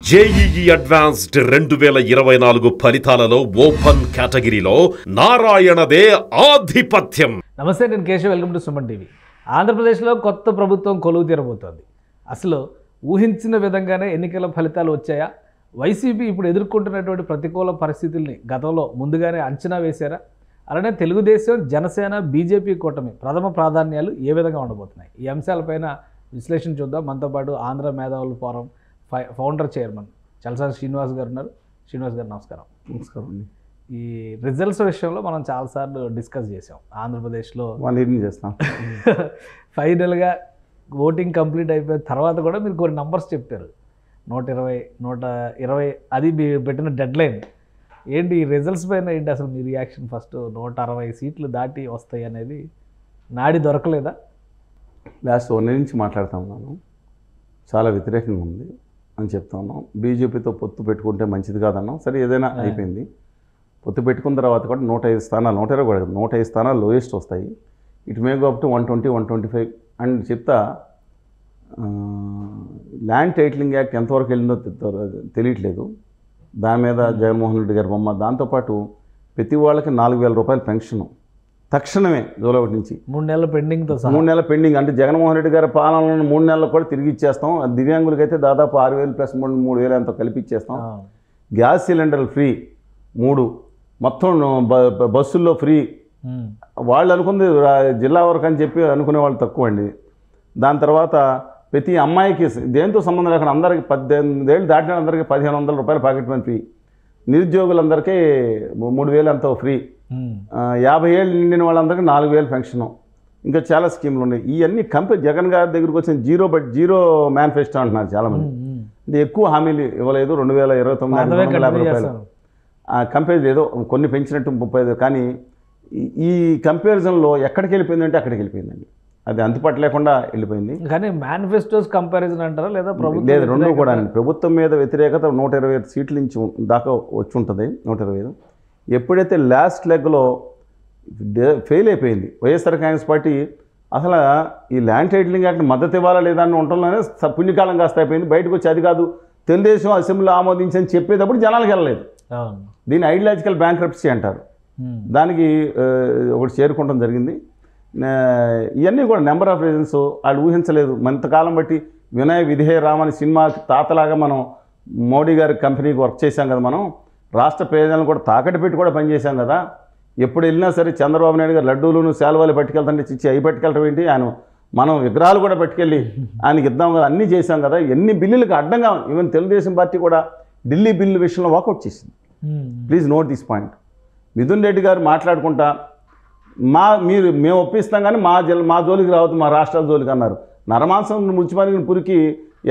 JEE advanced 2024 ఫలితాలలో open కేటగిరీలో నారాయణదే ఆధిపత్యం. నమస్తే, నేను Keshav. Welcome to Suman TV. ఆంధ్రప్రదేశ్లో కొత్త ప్రభుత్వం కొలువు తీరబోతోంది. అసలు ఊహించిన విధంగానే ఎన్నికల ఫలితాలు వచ్చాయా? వైసీపీ ఇప్పుడు ఎదుర్కొంటున్నటువంటి ప్రతికూల పరిస్థితుల్ని గతంలో ముందుగానే అంచనా వేశారా? అలానే తెలుగుదేశం, జనసేన, బీజేపీ కూటమి ప్రథమ ప్రాధాన్యాలు ఏ విధంగా ఉండబోతున్నాయి? ఈ అంశాలపైన విశ్లేషణ చూద్దాం. మనతో పాటు ఆంధ్ర మేధావుల forum founder chairman Chalasani Srinivas గారు ఉన్నారు. శ్రీనివాస్ గారు నమస్కారం. నమస్కారం అండి. ఈ రిజల్ట్స్ విషయంలో మనం చాలాసార్లు డిస్కస్ చేసాం. ఆంధ్రప్రదేశ్లో చేస్తాం. ఫైనల్గా ఓటింగ్ కంప్లీట్ అయిపోయిన తర్వాత కూడా మీరు కొన్ని నంబర్స్ చెప్పారు. 120, 120 అది మీరు పెట్టిన డెడ్ లైన్. ఏంటి ఈ రిజల్ట్స్ పైన ఏంటి అసలు మీ రియాక్షన్? ఫస్ట్ 160 సీట్లు దాటి వస్తాయి అనేది నాడి దొరకలేదా? లాస్ట్ 1 నుంచి మాట్లాడుతూ ఉన్నాను. చాలా వ్యతిరేకంగా ఉంది అని చెప్తా ఉన్నాం. బీజేపీతో పొత్తు పెట్టుకుంటే మంచిది కాదన్నాం. సరే, ఏదైనా అయిపోయింది. పొత్తు పెట్టుకున్న తర్వాత కూడా 105 స్థానాలు, 120 కూడా 105 స్థానాలు లోయెస్ట్ వస్తాయి. It may go up to 120, 125 and చెప్తా. ల్యాండ్ టైటిలింగ్ యాక్ట్ ఎంతవరకు వెళ్ళిందో తెలియట్లేదు. దాని మీద జగన్మోహన్ రెడ్డి గారి బొమ్మ. దాంతోపాటు ప్రతి వాళ్ళకి 4,000 రూపాయల పెన్షను తక్షణమే జూలై 1 నుంచి 3 నెలల పెండింగ్తో 3 నెలల పెండింగ్. అంటే జగన్మోహన్ రెడ్డి గారి పాలనలో 3 నెలలు కూడా తిరిగి ఇచ్చేస్తాం. దివ్యాంగులకి అయితే దాదాపు 6,000 ప్లస్ 3,000 ఎంతో కలిపి ఇచ్చేస్తాం. గ్యాస్ సిలిండర్లు ఫ్రీ 3, మొత్తం బస్సుల్లో ఫ్రీ. వాళ్ళు అనుకుంది జిల్లా వరకు అని చెప్పి అనుకునే వాళ్ళు తక్కువ అండి. దాని తర్వాత ప్రతి అమ్మాయికి దేంతో సంబంధం లేకుండా అందరికీ 18 ఏళ్ళు దాటిన అందరికీ 1,500 రూపాయలు పాకెట్ మనీ ఫ్రీ. నిరుద్యోగులందరికీ 3,000 ఎంతో ఫ్రీ. 50 ఏళ్ళు నిండిన వాళ్ళందరికీ 4,000 పెన్షను. ఇంకా చాలా స్కీములు ఉన్నాయి. ఇవన్నీ జగన్ గారి దగ్గరికి వచ్చిన జీరో మేనిఫెస్టో అంటున్నారు చాలామంది. అంటే ఎక్కువ హామీలు ఇవ్వలేదు. 2029 రూపాయలు కంపేర్ లేదు, కొన్ని పెంచినట్టు 35. కానీ ఈ కంపారిజన్లో ఎక్కడికి వెళ్ళిపోయిందంటే అక్కడికి వెళ్ళిపోయిందండి. అది అంతుపట్టు లేకుండా వెళ్ళిపోయింది. కానీ మేనిఫెస్టోస్ కంపారిజన్ అంటారా లేదా ప్రభుత్వం? లేదు, రెండు కూడా. ప్రభుత్వం మీద వ్యతిరేకత 125 సీట్ల నుంచి దాకా వచ్చి ఉంటుంది. 125 ఎప్పుడైతే లాస్ట్ లెగ్లో ఫెయిల్ అయిపోయింది వైఎస్ఆర్ కాంగ్రెస్ పార్టీ. అసలు ఈ ల్యాండ్ టైటిలింగ్ యాక్ట్ మద్దతు ఇవ్వాలా లేదా అని ఉండటంలోనే పుణ్యకాలం కాస్త అయిపోయింది. బయటకు వచ్చి అది కాదు తెలుగుదేశం అసెంబ్లీలో ఆమోదించని చెప్పేటప్పుడు జనాలకు వెళ్ళలేదు. దీన్ని ఐడియాలజికల్ బ్యాంక్రప్సీ అంటారు. దానికి ఒకటి చేరుకోవడం జరిగింది. ఇవన్నీ కూడా నెంబర్ ఆఫ్ రీజన్స్ వాళ్ళు ఊహించలేదు. ఇంతకాలం బట్టి వినయ విధేయ రామని సినిమా తాతలాగా మనం మోడీ గారి కంపెనీకి వర్క్ చేశాం కదా. మనం రాష్ట్ర ప్రయోజనాలను కూడా తాకట్టు పెట్టి కూడా పనిచేశాం కదా. ఎప్పుడు వెళ్ళినా సరే చంద్రబాబు నాయుడు గారు లడ్డూలను శాలువాలు పట్టుకెళ్తుంటే చిచ్చి అవి పట్టుకెళ్ళటం ఏంటి, ఆయన మనం విగ్రహాలు కూడా పట్టుకెళ్ళి ఆయనకి ఇద్దాం కదా, అన్నీ చేశాం కదా. ఎన్ని బిల్లులకు అడ్డంగా ఈవెన్ తెలుగుదేశం పార్టీ కూడా ఢిల్లీ బిల్లు విషయంలో వాకౌట్ చేసింది. Please note this point. Mithun Reddy గారు మాట్లాడుకుంటా మేము ఒప్పిస్తాం కానీ మా జోలికి రావద్దు, మా రాష్ట్రాల జోలికి అన్నారు. నరమాంసం ముచ్చిమారిగిన పురికి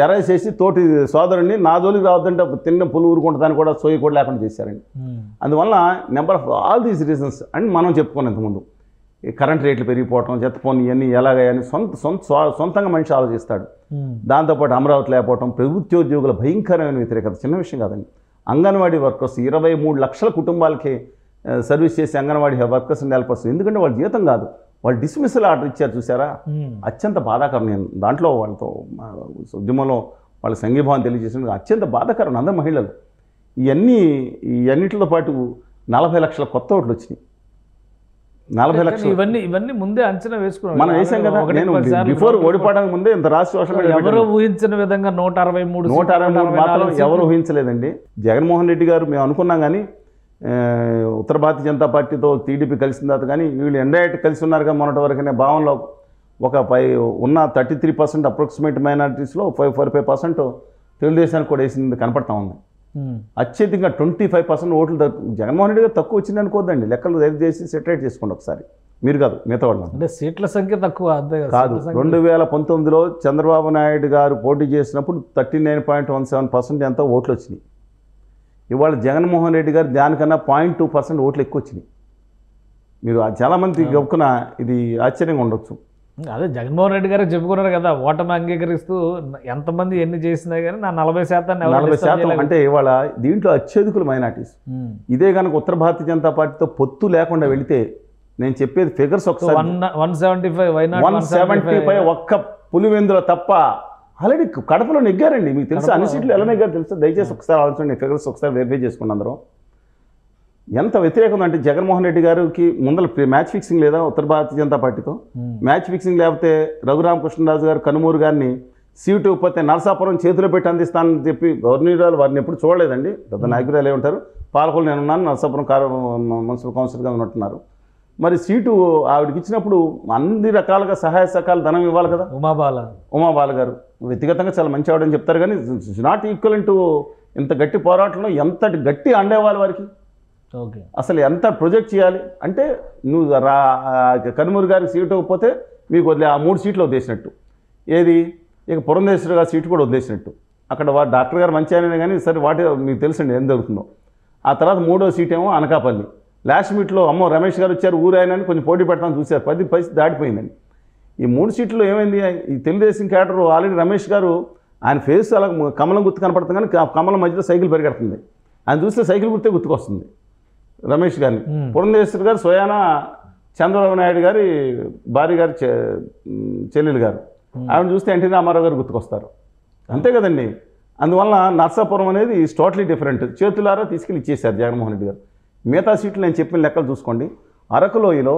ఎరేసేసి తోటి సోదరుడిని నా జోలికి రావద్దంటే తిన్న పులు ఊరుకుంటుందని కూడా సోయి కూడా లేకుండా చేశారండి. అందువల్ల number of all these reasons and మనం చెప్పుకున్నాం ఇంతకుముందు. కరెంట్ రేట్లు పెరిగిపోవటం, చెత్త పన్ను, ఇవన్నీ ఎలాగని సొంతంగా మనిషి ఆలోచిస్తాడు. దాంతోపాటు అమరావతి లేకపోవటం, ప్రభుత్వోద్యోగుల భయంకరమైన వ్యతిరేకత చిన్న విషయం కాదండి. అంగన్వాడీ వర్కర్స్ 23 లక్షల కుటుంబాలకి సర్వీస్ చేసి అంగన్వాడీ వర్కర్స్ని నెలపరుస్తుంది. ఎందుకంటే వాళ్ళ జీతం కాదు, వాళ్ళు డిస్మిసల్ ఆర్డర్ ఇచ్చారు చూసారా. అత్యంత బాధాకరం. నేను దాంట్లో వాళ్ళతో ఉద్యమంలో వాళ్ళ సంఘీభావం తెలియజేసిన అత్యంత బాధాకరం. అందరు మహిళలు ఇవన్నిటితో పాటు 40 లక్షల కొత్త ఓట్లు వచ్చినాయి. 40 లక్షలు ఇవన్నీ ముందే అంచనా వేసుకున్నాం. మనం వేసాం కదా. నేను బిఫోర్ ఓడిపోవడానికి ముందే ఇంత రాష్ట్ర ఎవరు ఊహించిన విధంగా 163 మాత్రం ఎవరు ఊహించలేదండి. జగన్మోహన్ రెడ్డి గారు మేము అనుకున్నాం కానీ ఉత్తర భారతీయ జనతా పార్టీతో టీడీపీ కలిసిన తర్వాత కానీ వీళ్ళు ఎండైట్ కలిసి ఉన్నారు కదా మొన్నటి వరకనే భావనలో ఉన్న 33% అప్రాక్సిమేట్ మైనారిటీస్లో 45% తెలుగుదేశానికి కూడా వేసింది కనపడతా ఉంది. అత్యధికంగా 25% ఓట్లు జగన్మోహన్ రెడ్డి గారు తక్కువ వచ్చింది అనుకోద్దండి. లెక్కలు దయచేసి సెటరేట్ చేసుకోండి ఒకసారి. మీరు కాదు, మిగతా వాళ్ళు. అంటే సీట్ల సంఖ్య తక్కువ కాదు. 2019లో చంద్రబాబు నాయుడు గారు పోటీ చేసినప్పుడు 39.17% ఎంతో ఓట్లు వచ్చినాయి. ఇవాళ జగన్మోహన్ రెడ్డి గారు దానికన్నా 0.2% ఓట్లు ఎక్కువ వచ్చినాయి. మీరు చాలామంది గొప్పన ఇది ఆశ్చర్యంగా ఉండొచ్చు. అదే జగన్మోహన్ రెడ్డి గారు చెప్పుకున్నారు కదా, ఓటమి అంగీకరిస్తూ ఎంతమంది ఎన్ని చేసినా కానీ నా 40% అంటే ఇవాళ దీంట్లో అత్యధికులు మైనార్టీస్. ఇదే కనుక ఉత్తర భారతీయ జనతా పార్టీతో పొత్తు లేకుండా వెళితే నేను చెప్పేది ఫిగర్స్ ఒకసారి 175 ఒక్క పులివెందుల తప్ప ఆల్రెడీ కడపలో నెగ్గారండి. మీకు తెలుసు అన్ని సీట్లు ఎలా నెగ్గారు తెలుసు. దయచేసి ఒకసారి ఆలోచించండి, ఫిగర్స్ ఒకసారి వెరిఫై చేసుకోండి అందరూ. ఎంత వ్యతిరేకం అంటే జగన్మోహన్ రెడ్డి గారికి ముందర మ్యాచ్ ఫిక్సింగ్ లేదా ఉత్తర భారతీయ జనతా పార్టీతో మ్యాచ్ ఫిక్సింగ్ లేకపోతే రఘురామకృష్ణరాజు గారు కనుమూరు గారిని సీటు ఇవ్వకపోతే నరసాపురం చేతిలో పెట్టి అందిస్తానని చెప్పి గవర్నర్ వారిని ఎప్పుడు చూడలేదండి. పెద్ద నాయకురాలు ఉంటారు. పాలకొల్లు నేను ఉన్నాను, నరసాపురం మున్సిపల్ కౌన్సిలర్గా ఉన్నట్టున్నారు. మరి సీటు ఆవిడకి ఇచ్చినప్పుడు అన్ని రకాలుగా సహాయ సహకారాలు ధనం ఇవ్వాలి కదా. ఉమాబాల గారు వ్యక్తిగతంగా చాలా మంచి ఆవిడని చెప్తారు, కానీ నాట్ ఈక్వల్ టు ఇంత గట్టి పోరాటంలో ఎంతటి గట్టి అండేవాళ్ళు వారికి. అసలు ఎంత ప్రొజెక్ట్ చేయాలి అంటే నువ్వు కనుమూరు గారికి సీటు ఇవ్వకపోతే మీకు వదిలే ఆ 3 సీట్లు వదిలేసినట్టు. ఏది ఇక పురంధేశ్వరి గారి సీటు కూడా వదిలేసినట్టు. అక్కడ డాక్టర్ గారు మంచి అయినా కానీ సరే వాటి మీకు తెలుసండి ఏం జరుగుతుందో. ఆ తర్వాత 3వ సీట్ ఏమో అనకాపల్లి. లాస్ట్ మీట్లో అమ్మో రమేష్ గారు వచ్చారు ఊరు ఆయన కొంచెం పోటీ పెడతామని చూశారు, 10 పరిస్థితి దాటిపోయిందండి. ఈ 3 సీట్లు ఏమైంది, ఈ తెలుగుదేశం క్యాడర్ ఆల్రెడీ రమేష్ గారు ఆయన ఫేస్ అలా కమలం గుర్తు కనపడుతుంది, కానీ కమలం మధ్యలో సైకిల్ పరిగెడుతుంది. ఆయన చూస్తే సైకిల్ గుర్తే గుర్తుకొస్తుంది రమేష్ గారిని. పురంధేశ్వరి గారు స్వయానా చంద్రబాబు నాయుడు గారి భార్య గారి చెల్లెలు గారు, ఆవిడ చూస్తే ఎన్టీ రామారావు గారు గుర్తుకొస్తారు. అంతే కదండి. అందువల్ల నర్సాపురం అనేది ఈజ్ టోటలీ డిఫరెంట్. చేతులారా తీసుకెళ్ళి ఇచ్చేశారు జగన్మోహన్ రెడ్డి గారు. మిగతా సీట్లు నేను చెప్పిన లెక్కలు చూసుకోండి. అరకులోయలో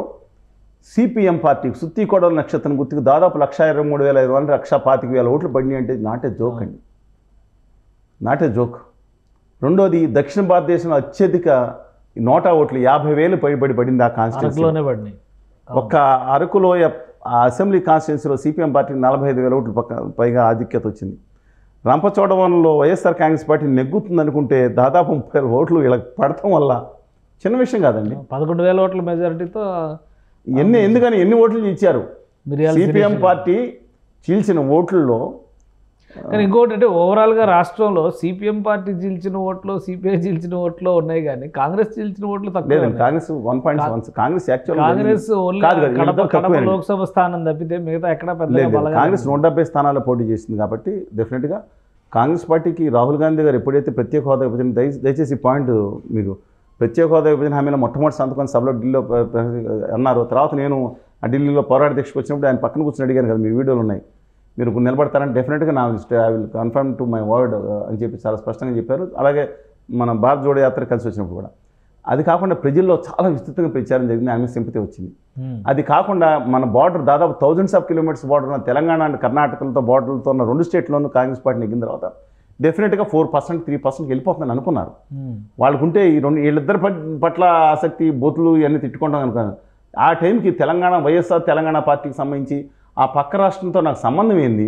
సిపిఎం పార్టీ సుత్తి కోడల నక్షత్రం గుర్తుకు దాదాపు 1,23,500 1,25,000 ఓట్లు పడినాయి అంటే నాటే జోక్ అండి, నాటే జోక్. రెండోది దక్షిణ భారతదేశంలో అత్యధిక నోటా ఓట్లు 50,000 పడింది ఆ కాన్స్టిట్యూన్సీలోనే పడినాయి. ఒక్క అరకులోయ అసెంబ్లీ కాన్స్టిట్యున్సీలో సిపిఎం పార్టీకి 45,000 ఓట్లు పైగా ఆధిక్యత వచ్చింది. రంపచోడవరంలో వైఎస్ఆర్ కాంగ్రెస్ పార్టీ నెగ్గుతుంది అనుకుంటే దాదాపు 30,000 ఓట్లు ఇలా పడటం వల్ల చిన్న విషయం కాదండి. 11,000 ఓట్ల మెజారిటీతో ఎన్ని ఓట్లు ఇచ్చారు సిపిఎం పార్టీ చీల్చిన ఓట్లలో. కానీ ఇంకోటి అంటే ఓవరాల్గా రాష్ట్రంలో సిపిఎం పార్టీ చీల్చిన ఓట్లు సిపిఐ చీల్చిన ఓట్లు ఉన్నాయి, కానీ కాంగ్రెస్ చీల్చిన ఓట్లు తక్కువ. కాంగ్రెస్ 1.7 కాంగ్రెస్ కడప లోక్సభ స్థానం తప్పితే మిగతా ఎక్కడ పెద్ద. కాంగ్రెస్ 170 స్థానాల్లో పోటీ చేసింది కాబట్టి డెఫినెట్గా కాంగ్రెస్ పార్టీకి రాహుల్ గాంధీ గారు ఎప్పుడైతే ప్రత్యేక హోదా విభజన దయచేసి ఈ పాయింట్ మీకు ప్రత్యేక హోదా విభజన హామీలో మొట్టమొదటి సంతకం సభలో ఢిల్లీలో అన్నారు. తర్వాత నేను ఆ ఢిల్లీలో పోరాట దీక్షకు వచ్చినప్పుడు ఆయన పక్కన కూర్చొని అడిగాను కదా, మీ వీడియోలు ఉన్నాయి, మీరు నిలబడతారని డెఫినెట్గా నా I will confirm to my word అని చెప్పి చాలా స్పష్టంగా చెప్పారు. అలాగే మన భారత్ జోడో యాత్ర కలిసి వచ్చినప్పుడు కూడా. అది కాకుండా ప్రజల్లో చాలా విస్తృతంగా ప్రచారం జరిగింది, ఆమె సింపతి వచ్చింది. అది కాకుండా మన బార్డర్ దాదాపు thousands of kilometers బార్డర్ ఉన్న తెలంగాణ అండ్ కర్ణాటకలతో బార్డర్లతో ఉన్న 2 స్టేట్లోనూ కాంగ్రెస్ పార్టీ నెగ్గిన తర్వాత డెఫినెట్గా 4% 3% వెళ్ళిపోతుందని అనుకున్నారు. వాళ్ళకుంటే వీళ్ళిద్దరి పట్ల ఆసక్తి బూతులు ఇవన్నీ తిట్టుకుంటాం అనుకున్నాను. ఆ టైంకి తెలంగాణ వైఎస్ఆర్ తెలంగాణ పార్టీకి సంబంధించి ఆ పక్క రాష్ట్రంతో నాకు సంబంధం ఏంది,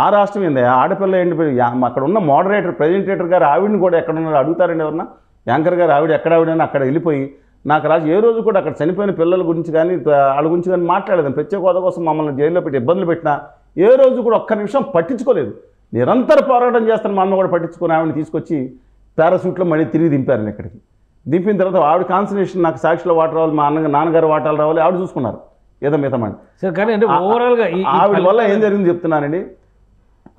ఆ రాష్ట్రం ఏంది, ఆడపిల్ల ఏంటి, అక్కడ ఉన్న మోడరేటర్ ప్రెజెంటేటర్ గారు ఆవిడని కూడా ఎక్కడ ఉన్నారు అడుగుతారండి ఎవరన్నా, యాంకర్ గారు అక్కడ ఆవిడని అక్కడ వెళ్ళిపోయి నాకు రాజు ఏ రోజు కూడా అక్కడ చనిపోయిన పిల్లల గురించి కానీ వాళ్ళ గురించి కానీ మాట్లాడేదాన్ని. ప్రత్యేక హోదా కోసం మమ్మల్ని జైల్లో పెట్టి ఇబ్బందులు పెట్టినా ఏ రోజు కూడా ఒక్క నిమిషం పట్టించుకోలేదు. నిరంతర పోరాటం చేస్తాను మా అన్న కూడా పట్టించుకొని ఆవిడని తీసుకొచ్చి పారాసూట్లో మళ్ళీ తిరిగి దింపారు ఇక్కడికి. దింపిన తర్వాత ఆవిడ కాన్సన్ట్రేషన్ నాకు సాక్షిలో వాటర్ రావాలి, మా నాన్నగారు వాటాలు రావాలి, ఆవిడ చూసుకున్నారు ఏదో మితమండి. కానీ అంటే ఓవరాల్గా ఆవిడ వల్ల ఏం జరిగింది చెప్తున్నానండి.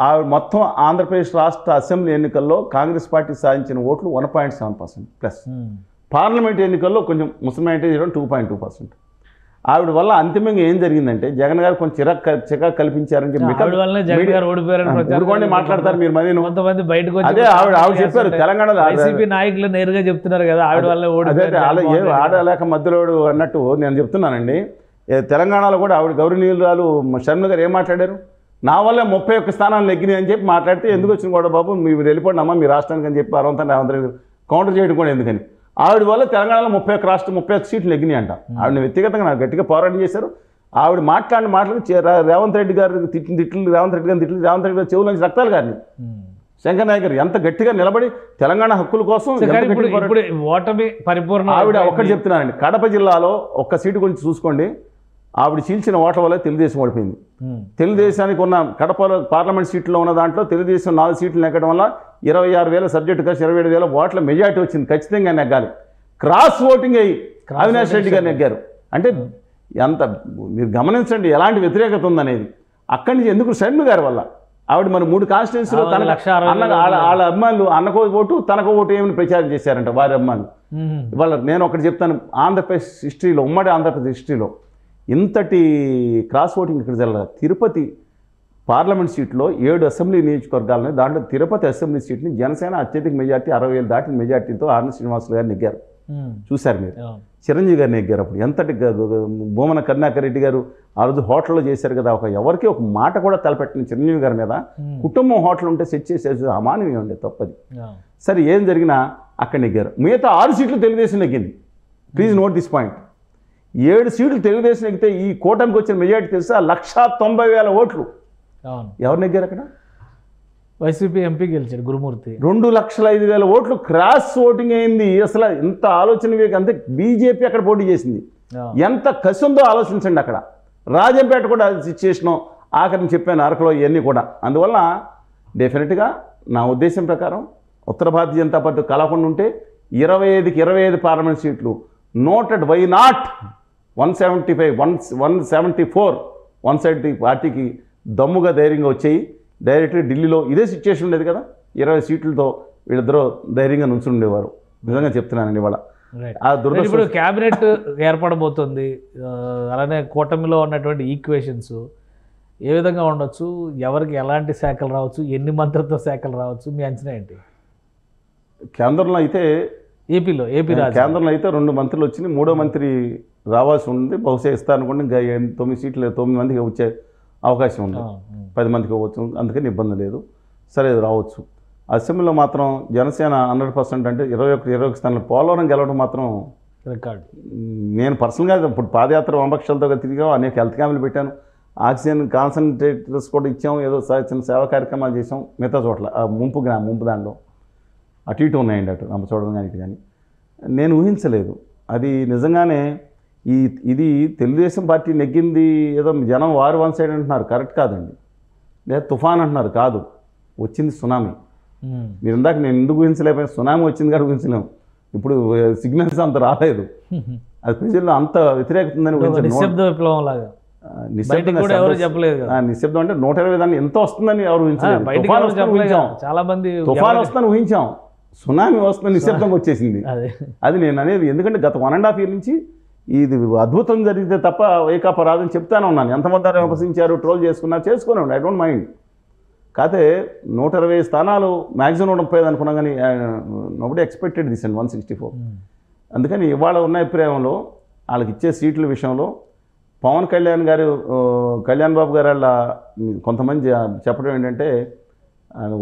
ఆవిడ మొత్తం ఆంధ్రప్రదేశ్ రాష్ట్ర అసెంబ్లీ ఎన్నికల్లో కాంగ్రెస్ పార్టీ సాధించిన ఓట్లు 1.7% ప్లస్, పార్లమెంట్ ఎన్నికల్లో కొంచెం ముస్లిమైటీ 2.2%. ఆవిడ వల్ల అంతిమంగా ఏం జరిగిందంటే జగన్ గారు కొంచెం చిరాకు కల్పించారని చెప్పి మాట్లాడతారు మీరు. మరి కొంతమంది బయటకు అదే ఆవిడ చెప్పారు తెలంగాణలో నాయకులు నేరుగా చెప్తున్నారు కదా ఆవిడ వల్ల ఓడిపోయారు ఆడలేక మధ్యలో అన్నట్టు నేను చెప్తున్నానండి. తెలంగాణలో కూడా ఆవిడ గౌరవనీయురాలు షర్మిల గారు ఏం మాట్లాడారు, నా వల్ల 31 స్థానాలు నెగ్గినాయి అని చెప్పి మాట్లాడితే ఎందుకు వచ్చిన కూడా బాబు మీరు వెళ్ళిపోండి అమ్మా మీ రాష్ట్రానికి అని చెప్పి రేవంత్ రెడ్డి కౌంటర్ చేయడం కూడా ఎందుకని. ఆవిడ వల్ల తెలంగాణలో 31 సీట్లు నెగ్గినాయి అంట. ఆవిడని వ్యక్తిగతంగా నాకు గట్టిగా పోరాటం చేశారు. ఆవిడ మాట్లాడిన మాటలకు రేవంత్ రెడ్డి గారు తిట్లు రేవంత్ రెడ్డి గారి చెవుల నుంచి రక్తాలు గారిని శంకర్ నాయక్ గారు ఎంత గట్టిగా నిలబడి తెలంగాణ హక్కుల కోసం ఓటమి పరిపూర్ణ. ఆవిడ ఒక్కటి చెప్తున్నానండి, కడప జిల్లాలో ఒక్క సీటు గురించి చూసుకోండి, ఆవిడ చీల్చిన ఓట్ల వల్ల తెలుగుదేశం ఓడిపోయింది. తెలుగుదేశానికి ఉన్న కడపలో పార్లమెంట్ సీట్లో ఉన్న దాంట్లో తెలుగుదేశం 4 సీట్లు నెగ్గడం వల్ల 26,000 సబ్జెక్టు కలిసి 27,000 ఓట్ల మెజార్టీ వచ్చింది. ఖచ్చితంగా నెగ్గాలి. క్రాస్ ఓటింగ్ అయ్యి అవినాష్ రెడ్డి గారు నెగ్గారు. అంటే ఎంత మీరు గమనించండి ఎలాంటి వ్యతిరేకత ఉందనేది. అక్కడి నుంచి ఎందుకు షర్మిల గారి వల్ల ఆవిడ మన 3 కాన్స్టిట్యున్సీలో వాళ్ళ అభిమానులు అన్నకో ఓటు తనకో ఓటు ఏమని ప్రచారం చేశారంట వారి అభిమానులు. ఇవాళ నేను ఒకటి చెప్తాను, ఆంధ్రప్రదేశ్ హిస్టరీలో ఉమ్మడి ఆంధ్రప్రదేశ్ హిస్టరీలో ఇంతటి క్రాస్ ఓటింగ్ ఇక్కడ జరగదు. తిరుపతి పార్లమెంట్ సీట్లో 7 అసెంబ్లీ నియోజకవర్గాలని, దాంట్లో తిరుపతి అసెంబ్లీ సీట్ని జనసేన అత్యధిక మెజార్టీ 60,000 దాటిన మెజార్టీతో ఆర్ని శ్రీనివాసులు గారు నెగ్గారు. చూశారు మీరు. చిరంజీవి గారిని నెగ్గారు. అప్పుడు ఎంతటి భూమన కరుణాకర్ రెడ్డి గారు ఆ రోజు హోటల్లో చేశారు కదా, ఎవరికి ఒక మాట కూడా తలపెట్టిన చిరంజీవి గారి మీద కుటుంబం హోటల్ ఉంటే సెట్ చేసేది అమానవీయం అండి, తప్పది. సరే ఏం జరిగినా అక్కడ నెగ్గారు. మిగతా 6 సీట్లు తెలుగుదేశం నెగ్గింది. Please note this point. 7 సీట్లు తెలుగుదేశం నెగ్గితే ఈ కూటమికి వచ్చిన మెజార్టీ తెలుసా 1,90,000 ఓట్లు. ఎవరు నెగ్గారు అక్కడ? వైసీపీ ఎంపీ గెలిచాడు గురుమూర్తి. 2,05,000 ఓట్లు క్రాస్ ఓటింగ్ అయింది. అసలు ఇంత ఆలోచన అంతే. బీజేపీ అక్కడ పోటీ చేసింది. ఎంత కసి ఉందో ఆలోచించండి. అక్కడ రాజంపేట కూడా సిచ్యుయేషను ఆఖరిని చెప్పాను, అరకులో ఇవన్నీ కూడా. అందువల్ల డెఫినెట్గా నా ఉద్దేశం ప్రకారం ఉత్తర భారతీయ జనతా పార్టీ కలవకుండా ఉంటే 25కి 25 పార్లమెంట్ సీట్లు నోటెడ్. వై నాట్ 175, 174, 170 పార్టీకి దమ్ముగా ధైర్యంగా వచ్చాయి. డైరెక్ట్గా ఢిల్లీలో ఇదే సిచ్యుయేషన్ ఉండేది కదా, 20 సీట్లతో వీళ్ళిద్దరూ ధైర్యంగా నుంచుని ఉండేవారు. నిజంగా చెప్తున్నానండి. ఇవాళ ఇప్పుడు క్యాబినెట్ ఏర్పడబోతుంది. అలానే కూటమిలో ఉన్నటువంటి ఈక్వేషన్స్ ఏ విధంగా ఉండొచ్చు, ఎవరికి ఎలాంటి శాఖలు రావచ్చు, ఎన్ని మంత్రిత్వ శాఖలు రావచ్చు, మీ అంచనా ఏంటి? కేంద్రంలో అయితే ఏపీ కేంద్రంలో అయితే 2 మంత్రులు వచ్చినాయి. 3వ మంత్రి రావాల్సి ఉంది. బహుశా ఇస్తారనుకోండి. ఇంకా 9 సీట్లు 9 మందికి వచ్చే అవకాశం ఉంది. 10 మందికి ఇవ్వచ్చు, అందుకని ఇబ్బంది లేదు. సరే రావచ్చు. అసెంబ్లీలో మాత్రం జనసేన 100% అంటే 21 స్థానాలు. పోలవరం గెలవడం మాత్రం రికార్డు. నేను పర్సనల్గా ఇప్పుడు పాదయాత్ర వంపక్షలతో తిరిగాం, అనేక హెల్త్ క్యాంపులు పెట్టాను, ఆక్సిజన్ కాన్సన్ట్రేటర్స్ కూడా ఇచ్చాం, ఏదో చిన్న సేవా కార్యక్రమాలు చేసాం. మిగతా చోట్ల ముంపు దాంట్లో అటు ఇటు ఉన్నాయండి, అటు చూడడం కానీ ఇటు కానీ. నేను ఊహించలేదు అది నిజంగానే. ఇది తెలుగుదేశం పార్టీ నెగ్గింది ఏదో జనం వారు వన్ సైడ్ అంటున్నారు, కరెక్ట్ కాదండి. లేదా తుఫాన్ అంటున్నారు, కాదు, వచ్చింది సునామీ. మీరు ఇందాక నేను ఎందుకు ఊహించలేకపోయినా, సునామీ వచ్చింది కానీ ఊహించలేము. ఇప్పుడు సిగ్నల్స్ అంత రాలేదు, అది ప్రజల్లో అంత వ్యతిరేకత ఉందని ఊహించలేదు. నిశ్శబ్ద విప్లవం లాగా. నిశ్శబ్దం అంటే 120 దాన్ని ఎంత వస్తుందని ఎవరు ఊహించలేదు. చాలా మంది తుఫాన్ వస్తుందని ఊహించాం, సునామీ వస్తుందని నిశ్శబ్దంగా వచ్చేసింది. అది నేను అనేది. ఎందుకంటే గత 1.5 year నుంచి ఇది అద్భుతం జరిగితే తప్ప వైకాపా రాదని చెప్తానే ఉన్నాను. ఎంతమంది విమర్శించారు, ట్రోల్ చేసుకున్నాను, ఐ డోంట్ మైండ్. కాకపోతే 120 స్థానాలు మ్యాక్సిమం 135 అనుకున్నాం, కానీ నోబడి ఎక్స్పెక్టెడ్ దిస్ అండ్ 164. అందుకని ఇవాళ ఉన్న అభిప్రాయంలో వాళ్ళకి ఇచ్చే సీట్ల విషయంలో పవన్ కళ్యాణ్ గారు, కళ్యాణ్ బాబు గారు వాళ్ళ కొంతమంది చెప్పడం ఏంటంటే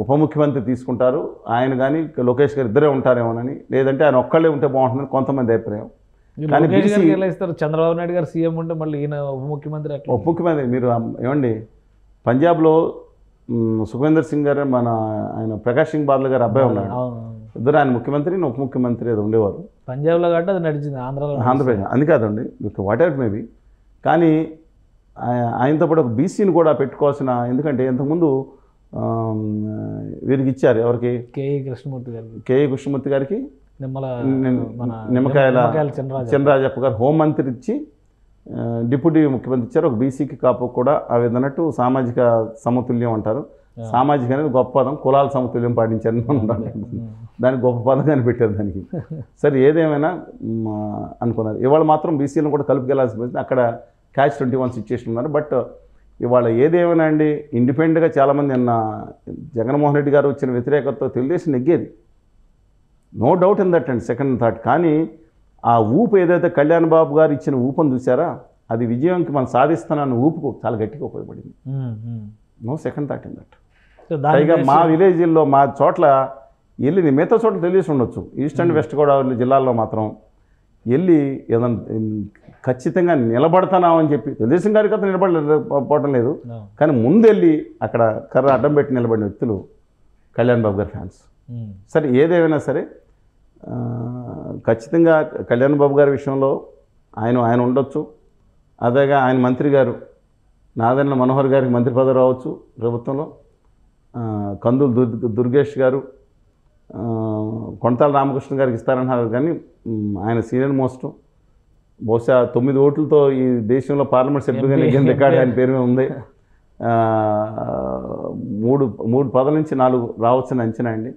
ఉప ముఖ్యమంత్రి తీసుకుంటారు ఆయన, కానీ లోకేష్ గారు ఇద్దరే ఉంటారేమోనని, లేదంటే ఆయన ఒక్కళ్ళే ఉంటే బాగుంటుందని కొంతమంది అభిప్రాయం. కానీ చంద్రబాబు నాయుడు గారు సీఎం ఉంటే మళ్ళీ ఈయన ఉప ముఖ్యమంత్రి. ఉప ముఖ్యమంత్రి మీరు ఏమండి, పంజాబ్లో సుఖేందర్ సింగ్ గారు, ఆయన ప్రకాష్ సింగ్ బాదల్ గారు అబ్బాయి ఉన్నాడు, ఇద్దరు ఆయన ముఖ్యమంత్రి ఉప ముఖ్యమంత్రి ఏదో ఉండేవారు పంజాబ్లో. కాబట్టి అది నడిచింది ఆంధ్రప్రదేశ్ అని కాదండి, వాట్ ఎవర్ మేబీ. కానీ ఆయనతో పాటు ఒక బీసీని కూడా పెట్టుకోవాల్సిన, ఎందుకంటే ఇంతకుముందు వీరికి ఇచ్చారు, ఎవరికి, కేఈ కృష్ణమూర్తి గారికి నిమ్మకాయల చినరాజప్ప గారు హోంమంత్రి ఇచ్చి డిప్యూటీ ముఖ్యమంత్రి ఇచ్చారు. ఒక బీసీకి కాపు కూడా అవి అన్నట్టు సామాజిక సమతుల్యం అంటారు. సామాజిక అనేది గొప్ప పదం, కులాల సమతుల్యం పాటించారని దానికి గొప్ప పదంగానే పెట్టారు దానికి. సరే ఏదేమైనా అనుకున్నారు. ఇవాళ మాత్రం బీసీలను కూడా కలుపుకెళ్లాల్సి వచ్చింది. అక్కడ catch-21 సిచ్యుయేషన్ ఉన్నారు. బట్ ఇవాళ ఏదేమైనా అండి, ఇండిపెండెంట్గా చాలామంది నిన్న జగన్మోహన్ రెడ్డి గారు వచ్చిన వ్యతిరేకతతో తెలుగుదేశం నెగ్గేది, no doubt in that and second thought. కానీ ఆ ఊపు ఏదైతే కళ్యాణ్ బాబు గారు ఇచ్చిన ఊపని చూసారా, అది విజయంకి మనం సాధిస్తున్నాను ఊపుకు చాలా గట్టిగా ఉపయోగపడింది. No second thought in that. పైగా మా విలేజ్లో మా చోట్ల వెళ్ళి, మిగతా చోట్ల తెలిసి ఉండొచ్చు, ఈస్ట్ అండ్ వెస్ట్ గోదావరి జిల్లాల్లో మాత్రం వెళ్ళి ఏదైనా ఖచ్చితంగా నిలబడతానామని చెప్పి, తెలుగుదేశం గారికి అతను నిలబడలేకపోవటం లేదు, కానీ ముందెళ్ళి అక్కడ కర్ర అడ్డం పెట్టి నిలబడిన వ్యక్తులు కళ్యాణ్ బాబు గారి ఫ్యాన్స్. సరే ఏదేమైనా సరే ఖచ్చితంగా కళ్యాణ్ బాబు గారి విషయంలో ఆయన ఉండొచ్చు. అదేగా ఆయన మంత్రి గారు నాదెండ్ల మనోహర్ గారికి మంత్రి పదవి రావచ్చు ప్రభుత్వంలో. కందులు దుర్గేష్ గారు, కొణతాల రామకృష్ణ గారికి ఇస్తారన్నారు, కానీ ఆయన సీనియర్ మోస్ట్. బహుశా 9 ఓట్లతో ఈ దేశంలో పార్లమెంట్ సభ్యులుగా నెగ్గిన రికార్డు ఆయన పేరు మీద ఉంది. 3 పదవుల నుంచి 4 రావచ్చని అంచనా అండి.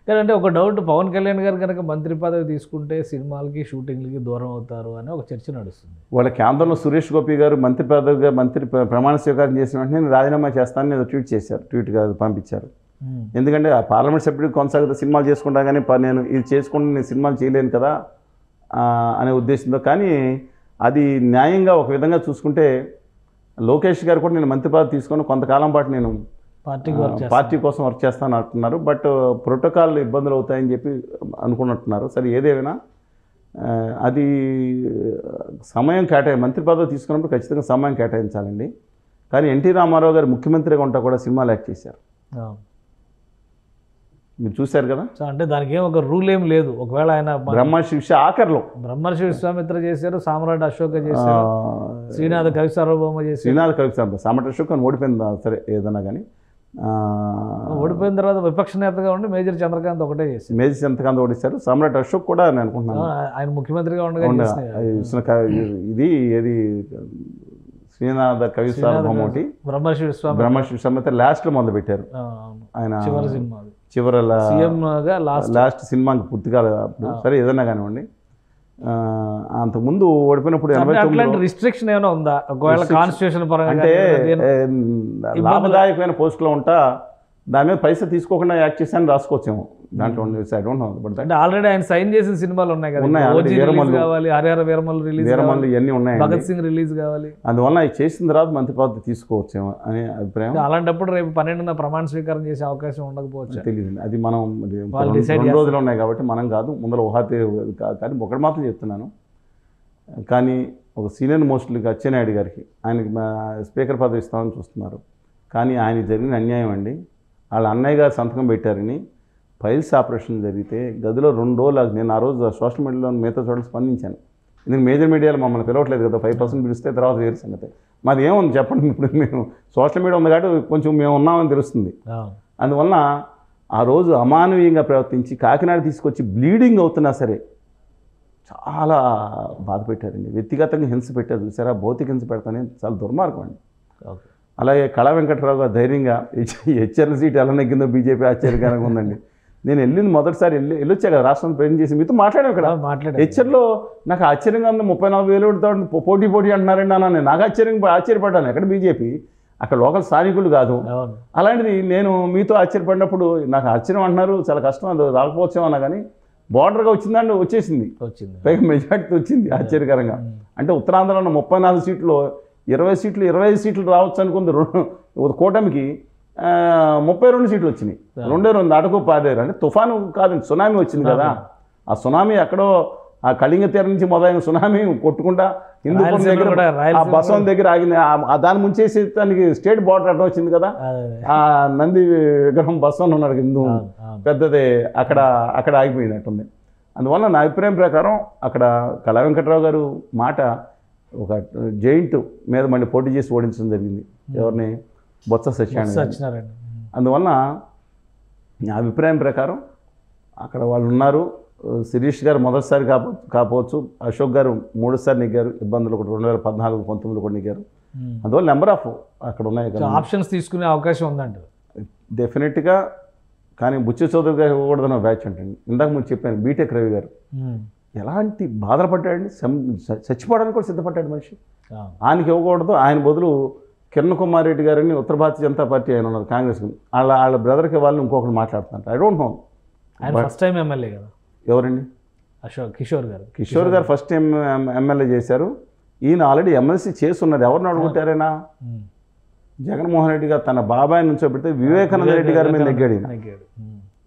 కానీ ఒక డౌట్, పవన్ కళ్యాణ్ గారు కనుక మంత్రి పదవి తీసుకుంటే సినిమాలకి షూటింగ్లకి దూరం అవుతారు అని ఒక చర్చ నడుస్తుంది. వాళ్ళ కేంద్రంలో సురేష్ గోపి గారు మంత్రి పదవిగా ప్రమాణ స్వీకారం చేసిన వెంటనే నేను రాజీనామా చేస్తానని ఏదో ట్వీట్ చేశారు, ట్వీట్గా పంపించారు. ఎందుకంటే ఆ పార్లమెంట్ సభ్యుడికి కొనసాగితే సినిమాలు చేసుకుంటా కానీ నేను ఇది చేసుకుంటే నేను సినిమాలు చేయలేను కదా అనే ఉద్దేశంతో. కానీ అది న్యాయంగా ఒక విధంగా చూసుకుంటే లోకేష్ గారు కూడా నేను మంత్రి పదవి తీసుకొని కొంతకాలం పాటు నేను పార్టీ కోసం వర్క్ చేస్తాను అంటున్నారు. బట్ ప్రోటోకాల్ ఇబ్బందులు అవుతాయని చెప్పి అనుకున్నట్టున్నారు. సరే ఏదేమైనా అది సమయం మంత్రి పదవి తీసుకున్నప్పుడు ఖచ్చితంగా సమయం కేటాయించాలండి. కానీ ఎన్టీ రామారావు గారు ముఖ్యమంత్రిగా ఉంటా కూడా సినిమాలు యాక్ట్ చేశారు, మీరు చూశారు కదా. సో అంటే దానికి ఏం ఒక రూల్ ఏం లేదు. ఒకవేళ ఆయన బ్రహ్మర్షి ఆఖర్లో బ్రహ్మర్షి విశ్వామిత్ర చేశారు, సామ్రాట్ అశోక చేశారు, శ్రీనాథ కవి సార్వభౌమ చేశారు. శ్రీనాథ కవి సామ్రాట్ అశోక్ అని ఓడిపోయింది, సరే ఏదన్నా కానీ ఓడిపోయిన తర్వాత విపక్ష నేతగా ఉండి మేజర్ చంద్రకాంత్ ఒకటే చేశారు. మేజర్ చంద్రకాంత్ ఓడిస్తారు. సామ్రాట్ అశోక్ కూడా నేను అనుకుంటున్నాను ఆయన ముఖ్యమంత్రిగా ఉండగా ఇది ఏది శ్రీనాథ కవి సార్వభౌమ ఒకటి, బ్రహ్మర్షి విశ్వామిత్ర లాస్ట్లో మొదలు పెట్టారు. ఆయన చివరి లాస్ట్ సినిమాకి పూర్తిగా సరే ఏదన్నా కానివ్వండి. అంతకుముందు ఓడిపోయినప్పుడు రిస్ట్రిక్షన్ ఏమైనా ఉందా ఒకవేళ కాన్స్టిట్యూషన్ పరంగా? అంటే లాభదాయకమైన పోస్టులో ఉంటా దాని మీద పైసా తీసుకోకుండా యాక్ట్ చేశాను రాసుకోవచ్చేమో దాంట్లో. I don't know. బట్ అంటే ఆల్రెడీ ఆయన సైన్ చేసిన సినిమాలు ఉన్నాయి కదా, కావాలి, హరిహర వీరమల్లు రిలీజ్, వీరమల్లు ఇవన్నీ ఉన్నాయి, భగత్ సింగ్ రిలీజ్ కావాలి. అందువల్ల ఇది చేసిన తర్వాత మంత్రి పదవి తీసుకోవచ్చేమో అనే అభిప్రాయం. అలాంటప్పుడు రేపు 12న ప్రమాణ స్వీకారం చేసే అవకాశం ఉండకపోవచ్చు, తెలియదు. అది మనం 2 రోజులు ఉన్నాయి కాబట్టి మనం కాదు ముందర ఊహాతే. కానీ ఒకటి మాత్రం చెప్తున్నాను, కానీ ఒక సీనియర్ మోస్ట్లీగా అచ్చెన్నాయుడు గారికి ఆయనకి స్పీకర్ పదవి ఇస్తామని చూస్తున్నారు. కానీ ఆయనకి జరిగిన అన్యాయం అండి. వాళ్ళ అన్నయ్య గారు సంతకం పెట్టారని ఫైల్స్ ఆపరేషన్ జరిగితే గదిలో 2 రోజులు నేను ఆ రోజు సోషల్ మీడియాలో మిగతా చోట్ల స్పందించాను. ఎందుకంటే మేజర్ మీడియాలో మమ్మల్ని పిలవట్లేదు కదా, 5% పిలిస్తే తర్వాత వేరే సంగతి. మాది ఏముంది చెప్పండి, ఇప్పుడు మేము సోషల్ మీడియా ఉంది కాబట్టి కొంచెం మేము ఉన్నామని తెలుస్తుంది. అందువలన ఆ రోజు అమానవీయంగా ప్రవర్తించి కాకినాడ తీసుకొచ్చి బ్లీడింగ్ అవుతున్నా సరే చాలా బాధ పెట్టారండి. వ్యక్తిగతంగా హింస పెట్టారు చూసారా, భౌతిక హింస పెడతానే చాలా దుర్మార్గం అండి. అలాగే కళా వెంకటరావు గారు ధైర్యంగా హెచ్ఆర్ఎల్ సీట్ ఎలా నెగ్గిందో బీజేపీ ఆశ్చర్యకరంగా ఉందండి. నేను వెళ్ళింది మొదటిసారి వెళ్ళొచ్చా కదా, రాష్ట్రం ప్రజెంట్ చేసి మీతో మాట్లాడాను ఇక్కడ హెచ్ఆర్లో. నాకు ఆశ్చర్యంగా ఉంది, 34,000 పోటీ అంటున్నారండి అన్న. నాకు ఆశ్చర్యపడ్డాను. ఎక్కడ బీజేపీ, అక్కడ లోకల్ స్థానికులు కాదు. అలాంటిది నేను మీతో ఆశ్చర్యపడినప్పుడు నాకు ఆశ్చర్యం అంటున్నారు, చాలా కష్టం, అది రాకపోవచ్చాం అన్నా. కానీ బార్డర్గా వచ్చిందండి, వచ్చేసింది, పైగా మెజార్టీ వచ్చింది ఆశ్చర్యకరంగా. అంటే ఉత్తరాంధ్రలో 34 సీట్లు 20 సీట్లు 25 సీట్లు రావచ్చు అనుకుంది. కూటమికి 32 సీట్లు వచ్చినాయి. 2 అటుకు పాడారు. అంటే తుఫాను కాదండి, సునామీ వచ్చింది కదా. ఆ సునామీ ఎక్కడో ఆ కళింగ తీరం నుంచి మొదలైన సునామీ కొట్టుకుంటా హిందూపురం దగ్గర ఆ బసవం దగ్గర ఆగింది. దాన్ని ముంచేసి దానికి స్టేట్ బార్డర్ అడ్డం వచ్చింది కదా. ఆ నంది విగ్రహం బసవం ఉన్నాడు హిందూ పెద్దదే, అక్కడ ఆగిపోయినట్టుంది. అందువల్ల నా అభిప్రాయం ప్రకారం అక్కడ కళా వెంకటరావు గారు మాట ఒక జైంట్ మీద మళ్ళీ పోటీ చేసి ఓడించడం జరిగింది. ఎవరిని? బొత్స సత్యనారాయణ. అందువల్ల నా అభిప్రాయం ప్రకారం అక్కడ వాళ్ళు ఉన్నారు. శిరీష్ గారు మొదటిసారి కాకపోవచ్చు, అశోక్ గారు 3సారి నెగ్గారు, ఇబ్బందులు కూడా 2014, 19 కూడా నెగ్గారు. అందువల్ల నెంబర్ ఆఫ్ అక్కడ ఉన్నాయి కదా, ఆప్షన్స్ తీసుకునే అవకాశం ఉందంట డెఫినెట్గా. కానీ బుచ్చి చౌదరి గారు ఇవ్వకూడదన్న బ్యాచ్ అంటండి. ఇందాక ముందు చెప్పాను, బీటెక్ రవి గారు ఎలాంటి బాధలు పడ్డాడండి, చచ్చిపోవడానికి కూడా సిద్ధపడ్డాడు మనిషి. ఆయనకి ఇవ్వకూడదు. ఆయన బదులు కిరణ్ కుమార్ రెడ్డి గారిని ఉత్తర భారతీయ జనతా పార్టీ ఆయన ఉన్నారు కాంగ్రెస్, వాళ్ళ బ్రదర్కి వాళ్ళని ఇంకొకరు మాట్లాడుతున్నారు. I don't know. ఆయన ఫస్ట్ టైం ఎమ్మెల్యే కదా. ఎవరండి? కిషోర్ గారు ఫస్ట్ టైం ఎమ్మెల్యే చేశారు. ఈయన ఆల్రెడీ ఎమ్మెల్సీ చేస్తున్నారు. ఎవరిని అడుగుంటారైనా? జగన్మోహన్ రెడ్డి గారు తన బాబాయ్ నుంచో పెడితే వివేకానంద రెడ్డి గారి మీద నెగ్గాడు.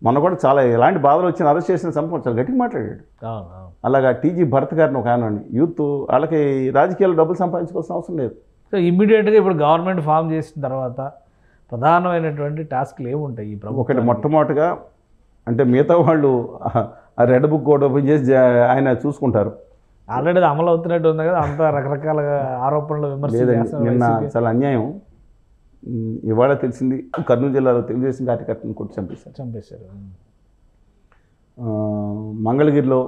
మొన్న కూడా చాలా ఎలాంటి బాధలు వచ్చిన అరెస్ట్ చేసిన సంపూర్ణ చాలా గట్టిగా మాట్లాడాడు. అలాగా టీజీ భరత్ గారిని ఒక ఆయన యూత్, వాళ్ళకి రాజకీయాలు డబ్బులు సంపాదించుకోవాల్సిన అవసరం లేదు. సో ఇమ్మీడియట్గా ఇప్పుడు గవర్నమెంట్ ఫామ్ చేసిన తర్వాత ప్రధానమైనటువంటి టాస్క్లు ఏముంటాయి ఈ ప్రభుత్వం? ఒకటి మొట్టమొదటిగా అంటే మిగతా వాళ్ళు ఆ రెడ్ బుక్ కూడా ఓపెన్ చేసి ఆయన చూసుకుంటారు. ఆల్రెడీ అమలు అవుతున్నట్టు ఉంది కదా, అంత రకరకాల ఆరోపణలు విమర్శలు. నిన్న చాలా అన్యాయం. ఇవాళ తెలిసింది, కర్నూలు జిల్లాలో తెలుగుదేశం కార్యకర్తను కొట్టి చంపేశారు. మంగళగిరిలో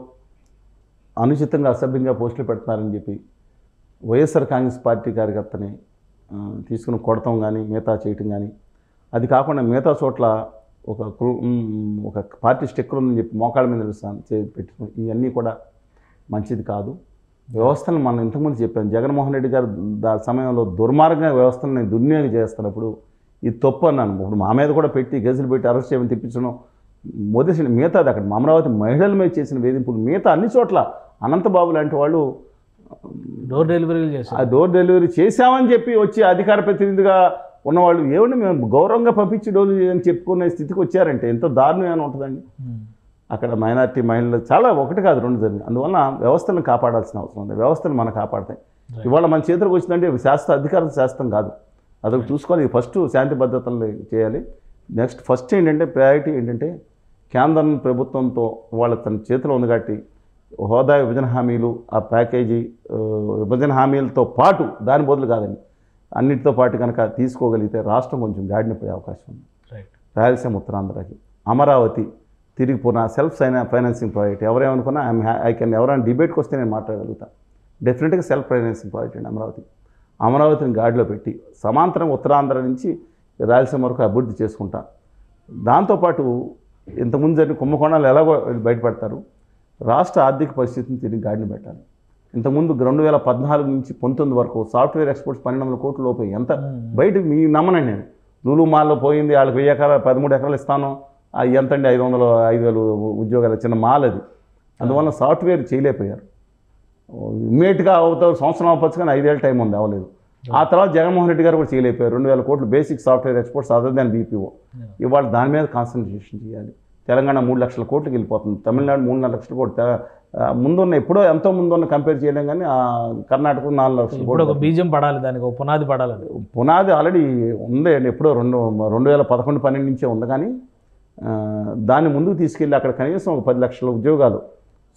అనుచితంగా అసభ్యంగా పోస్టులు పెడుతున్నారని చెప్పి వైఎస్ఆర్ కాంగ్రెస్ పార్టీ కార్యకర్తని తీసుకుని కొడతాం కానీ మిగతా చేయటం కానీ, అది కాకుండా మిగతా చోట్ల ఒక పార్టీ స్టిక్కర్ ఉందని చెప్పి మోకాళ్ళ మీద పెట్టుకుని ఇవన్నీ కూడా మంచిది కాదు. వ్యవస్థను మనం ఇంతకుముందు చెప్పాను, జగన్మోహన్ రెడ్డి గారు సమయంలో దుర్మార్గంగా వ్యవస్థని దుర్వినియోగం చేస్తున్నప్పుడు ఇది తప్పు అన్నాను. ఇప్పుడు మా మీద కూడా పెట్టి కేసులు పెట్టి అరెస్ట్ చేయమని తెప్పించడం మొదటి మిగతాది అక్కడ అమరావతి మహిళల మీద చేసిన వేధింపులు మిగతా అన్ని చోట్ల అనంతబాబు లాంటి వాళ్ళు డోర్ డెలివరీలు చేశారు. ఆ డోర్ డెలివరీ చేశామని చెప్పి వచ్చి అధికార ప్రతినిధిగా ఉన్నవాళ్ళు ఏమంటే మేము గౌరవంగా పంపించి డోర్ అని చెప్పుకునే స్థితికి వచ్చారంటే ఎంత దారుణం ఉంటుందండి. అక్కడ మైనారిటీ మహిళలు చాలా ఒకటి కాదు రెండు జరిగింది. అందువల్ల వ్యవస్థలను కాపాడాల్సిన అవసరం ఉంది. వ్యవస్థలు మనం కాపాడతాయి. ఇవాళ మన చేతులకు వచ్చిందంటే అధికారం శాస్త్రం కాదు, అదొక చూసుకోవాలి. ఫస్ట్ శాంతి భద్రతలు చేయాలి. నెక్స్ట్ ఫస్ట్ ఏంటంటే ప్రయారిటీ ఏంటంటే కేంద్రం ప్రభుత్వంతో వాళ్ళ తన చేతిలో ఉంది కాబట్టి హోదా విభజన హామీలు ఆ ప్యాకేజీ విభజన హామీలతో పాటు దాని బదులు కాదండి అన్నిటితో పాటు కనుక తీసుకోగలిగితే రాష్ట్రం కొంచెం గాడిన పడే అవకాశం ఉంది. రాయలసీమ ఉత్తరాంధ్రకి అమరావతి తిరిగి పునః సెల్ఫ్ ఫైనాన్సింగ్ ప్రాజెక్ట్ ఎవరేమనుకున్నా ఎవరైనా డిబేట్కి వస్తే నేను మాట్లాడగలుగుతాను. డెఫినెట్గా సెల్ఫ్ ఫైనాన్సింగ్ ప్రాజెక్ట్ అండి అమరావతిని గాడిలో పెట్టి సమాంతరం ఉత్తరాంధ్ర నుంచి రాయలసీమ వరకు అభివృద్ధి చేసుకుంటా. దాంతోపాటు ఇంతకుముందు జరిగిన కుంభకోణాలు ఎలాగో బయటపడతారు. రాష్ట్ర ఆర్థిక పరిస్థితిని తిరిగి గాడిని పెట్టాలి. ఇంతకుముందు 2014 నుంచి 19 వరకు సాఫ్ట్వేర్ ఎక్స్పోర్ట్స్ 1200 కోట్ల లోపు ఎంత బయట మీ నమ్మనండి నేను లూలు మాల్లో పోయింది. వాళ్ళకి 1000 ఎకరాలు 13 ఎకరాలు ఇస్తాను. ఎంతండి 500,000 ఉద్యోగాలు చిన్న మాల్ అది. అందువల్ల సాఫ్ట్వేర్ చేయలేకపోయారు. ఇమ్మీడియట్గా అవుతారు సంవత్సరం అవ్వచ్చు కానీ 5 ఏళ్ళ టైం ఉంది అవ్వలేదు. ఆ తర్వాత జగన్మోహన్ రెడ్డి గారు కూడా చేయలేకపోయారు. 2000 కోట్లు basic software exports other than BPO. ఇవాళ దాని మీద కాన్సన్ట్రేషన్ చేయాలి. తెలంగాణ 3 లక్షల కోట్లకి వెళ్ళిపోతుంది. తమిళనాడు 3.5 లక్షల కోట్లు. ముందున్న ఎప్పుడో ఎంతో ముందున్న కంపేర్ చేయలేం కానీ కర్ణాటక 4 లక్షల కోట్లు. బీజం పడాలి, దానికి ఒక పునాది పడాలి. పునాది ఆల్రెడీ ఉంది అండి. ఎప్పుడో 2011-12 నుంచే ఉంది. కానీ దాన్ని ముందుకు తీసుకెళ్ళి అక్కడ కనీసం ఒక 10 లక్షల ఉద్యోగాలు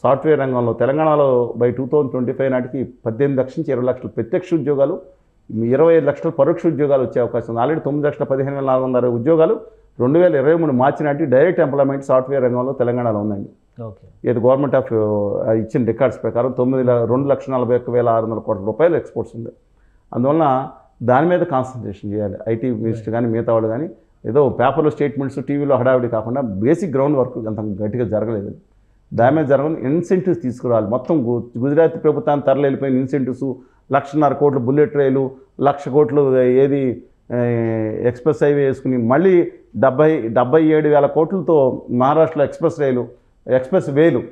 సాఫ్ట్వేర్ రంగంలో తెలంగాణలో బై 2025 నాటికి 18 లక్షల నుంచి 20 లక్షల ప్రత్యక్ష ఉద్యోగాలు, 25 లక్షల పరోక్ష ఉద్యోగాలు వచ్చే అవకాశం ఉంది. ఆల్రెడీ 9,15,460 ఉద్యోగాలు 2023 మార్చి నాటి డైరెక్ట్ ఎంప్లాయ్మెంట్ సాఫ్ట్వేర్ రంగంలో తెలంగాణలో ఉందండి. ఇది గవర్నమెంట్ ఆఫ్ ఇచ్చిన రికార్డ్స్ ప్రకారం 2,41,600 కోట్ల రూపాయలు ఎక్స్పోర్ట్స్ ఉంది. అందువలన దాని మీద కాన్సన్ట్రేషన్ చేయాలి. ఐటీ మినిస్టర్ కానీ మిగతా వాళ్ళు కానీ ఏదో పేపర్లో స్టేట్మెంట్స్ టీవీలో హడావిడి కాకుండా బేసిక్ గ్రౌండ్ వర్క్ అంత గట్టిగా జరగలేదు. దాని మీద జరగని ఇన్సెంటివ్స్ తీసుకురావాలి. మొత్తం గుజరాత్ ప్రభుత్వాన్ని తరలి వెళ్ళిపోయిన ఇన్సెంటివ్స్ 1,50,000 కోట్లు బుల్లెట్ రైలు, 1,00,000 కోట్లు ఏది ఎక్స్ప్రెస్ హైవే వేసుకుని మళ్ళీ 77,000 కోట్లతో మహారాష్ట్రలో ఎక్స్ప్రెస్ వేలు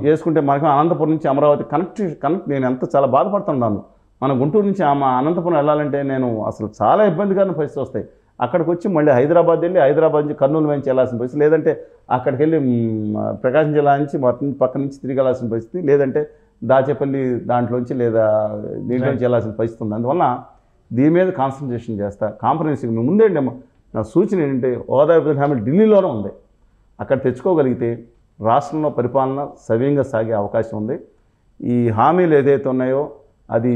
వేసుకుంటే మనకు అనంతపురం నుంచి అమరావతి కనెక్ట్ నేను ఎంత చాలా బాధపడుతున్నాను. మన గుంటూరు నుంచి అనంతపురం వెళ్ళాలంటే నేను అసలు చాలా ఇబ్బందికరమైన పరిస్థితి వస్తాయి. అక్కడికి వచ్చి మళ్ళీ హైదరాబాద్ వెళ్ళి హైదరాబాద్ నుంచి కర్నూలు నుంచి వెళ్ళాల్సిన పరిస్థితి, లేదంటే అక్కడికి వెళ్ళి ప్రకాశం జిల్లా నుంచి పక్క నుంచి తిరిగి వెళ్ళాల్సిన పరిస్థితి, లేదంటే దాచేపల్లి దాంట్లోంచి లేదా దీంట్లోంచి వెళ్ళాల్సిన పరిస్థితి ఉంది. అందువల్ల దీని మీద కాన్సన్ట్రేషన్ చేస్తా. కాంప్రమైజింగ్ ముందే నా సూచన ఏంటంటే హోదా విభజన హామీ ఢిల్లీలోనే ఉంది. అక్కడ తెచ్చుకోగలిగితే రాష్ట్రంలో పరిపాలన సవ్యంగా సాగే అవకాశం ఉంది. ఈ హామీలు ఏదైతే ఉన్నాయో అది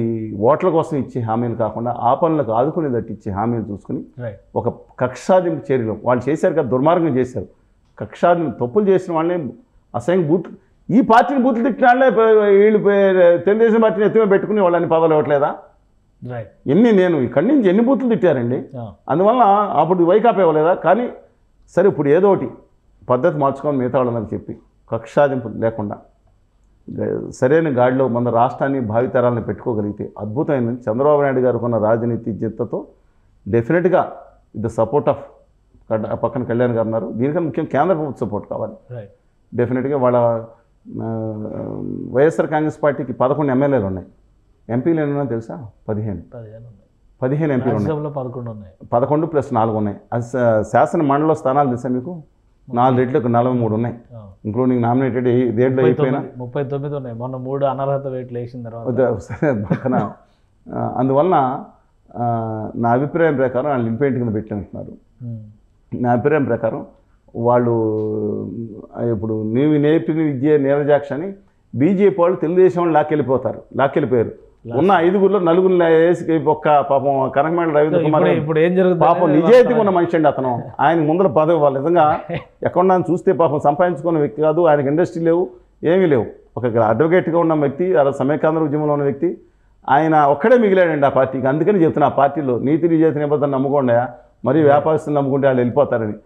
ఓట్ల కోసం ఇచ్చే హామీలు కాకుండా ఆ పనులకు ఆదుకునేటట్టు ఇచ్చే హామీలు చూసుకుని ఒక కక్షాదింపు చర్యలు వాళ్ళు చేశారు కదా, దుర్మార్గం చేశారు. కక్షాదింపు తప్పులు చేసిన వాళ్ళని అసహ్యంగా ఈ పార్టీని బూతులు తిట్టిన వాళ్ళే వీళ్ళు తెలుగుదేశం పార్టీని ఎత్తుమే పెట్టుకుని వాళ్ళని పదవులు ఇవ్వట్లేదా? నేను ఇక్కడి నుంచి ఎన్ని బూతులు తిట్టారండి. అందువల్ల అప్పుడు వైకాపా ఇవ్వలేదా? కానీ సరే ఇప్పుడు ఏదో ఒకటి పద్ధతి మార్చుకొని మిగతా వాళ్ళని చెప్పి కక్షాదింపు లేకుండా సరైన గాడిలో మన రాష్ట్రాన్ని భావితరాలను పెట్టుకోగలిగితే అద్భుతమైన చంద్రబాబు నాయుడు గారు ఉన్న రాజనీతి జిత్తతో డెఫినెట్గా విత్ సపోర్ట్ ఆఫ్ పక్కన కళ్యాణ్ గారు ఉన్నారు. దీనికన్నా ముఖ్యం కేంద్ర ప్రభుత్వ సపోర్ట్ కావాలి. డెఫినెట్గా వాళ్ళ వైఎస్ఆర్ కాంగ్రెస్ పార్టీకి 11 ఎమ్మెల్యేలు ఉన్నాయి. ఎంపీలు ఎన్ని ఉన్నాయో తెలుసా? 15 ఎంపీలు ఉన్నాయి. 11 ప్లస్ 4 ఉన్నాయి. అది శాసన మండలి స్థానాలు తెలుసా మీకు? 4 రెట్లకు 43 ఉన్నాయి, ఇంక్లూడింగ్ నామినేటెడ్ దేంట్లో అయిపోయినా 39 ఉన్నాయి. మొన్న 3 అనర్హత వేట్లు వేసిన తర్వాత పక్కన. అందువలన నా అభిప్రాయం ప్రకారం వాళ్ళు ఇంపెయింట్ కింద పెట్టినట్టున్నారు. నా అభిప్రాయం ప్రకారం వాళ్ళు ఇప్పుడు నీవు నేర్పిన విద్య నీరజాక్ష అని బీజేపీ వాళ్ళు తెలుగుదేశం వాళ్ళు లాక్కెళ్ళిపోయారు. ఉన్న 5గురిలో 4 వేసి ఒక్క పాపం కనకమేడ రవీంద్ర కుమార్ ఇప్పుడు ఏం జరుగుతుంది? పాపం నిజాయితీగా ఉన్న మనిషి అండి అతను. ఆయన ముందర పదవి వాళ్ళు నిజంగా ఎక్కడన్నా చూస్తే పాపం సంపాదించుకున్న వ్యక్తి కాదు. ఆయనకు ఇండస్ట్రీ లేవు, ఏమీ లేవు. ఒక అడ్వకేట్గా ఉన్న వ్యక్తి, సమయకాంధ్ర ఉద్యమంలో ఉన్న వ్యక్తి, ఆయన ఒక్కడే మిగిలాడండి ఆ పార్టీకి. అందుకని చెప్తున్నా, ఆ పార్టీలో నీతి నిజాయితీ నిబంధన నమ్ముకోండా, మరి వ్యాపారస్తులు నమ్ముకుంటే వాళ్ళు వెళ్ళిపోతారని.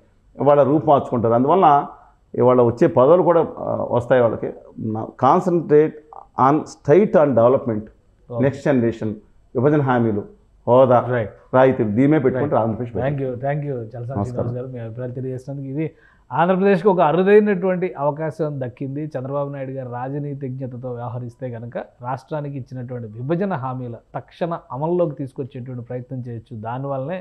వాళ్ళ రూపు మార్చుకుంటారు. అందువలన ఇవాళ వచ్చే పదవులు కూడా వస్తాయి వాళ్ళకి. Concentrate on straight on development, next generation, విభజన హామీలు, హోదా, రాయితీలు దీమే పెట్టుకుంటే ఆంధ్రప్రదేశ్. థ్యాంక్ యూ చలసాని శ్రీనివాస్ గారు, మీ అభిప్రాయాలు తెలియజేసినందుకు. ఇది ఆంధ్రప్రదేశ్కి ఒక అరుదైనటువంటి అవకాశం దక్కింది. చంద్రబాబు నాయుడు గారు రాజనీతిజ్ఞతతో వ్యవహరిస్తే కనుక రాష్ట్రానికి ఇచ్చినటువంటి విభజన హామీల తక్షణ అమల్లోకి తీసుకొచ్చేటువంటి ప్రయత్నం చేయొచ్చు. దానివల్లనే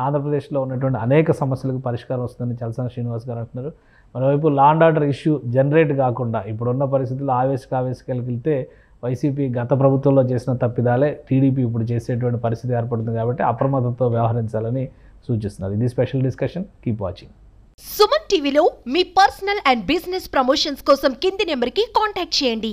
ఆంధ్రప్రదేశ్లో ఉన్నటువంటి అనేక సమస్యలకు పరిష్కారం వస్తుందని చలసాని శ్రీనివాస్ గారు అంటున్నారు. మరోవైపు law and order issue generate కాకుండా ఇప్పుడున్న పరిస్థితుల్లో ఆవేశకావేశకాలకు వెళ్తే వైసీపీ గత ప్రభుత్వంలో చేసిన తప్పిదాలే టీడీపీ ఇప్పుడు చేసేటువంటి పరిస్థితి ఏర్పడుతుంది. కాబట్టి అప్రమత్తతో వ్యవహరించాలని సూచిస్తున్నారు. ఇది special discussion. Keep watching. Suman టీవీలో మీ పర్సనల్ అండ్ బిజినెస్ ప్రమోషన్స్ కోసం కింది నెంబర్కి కాంటాక్ట్ చేయండి.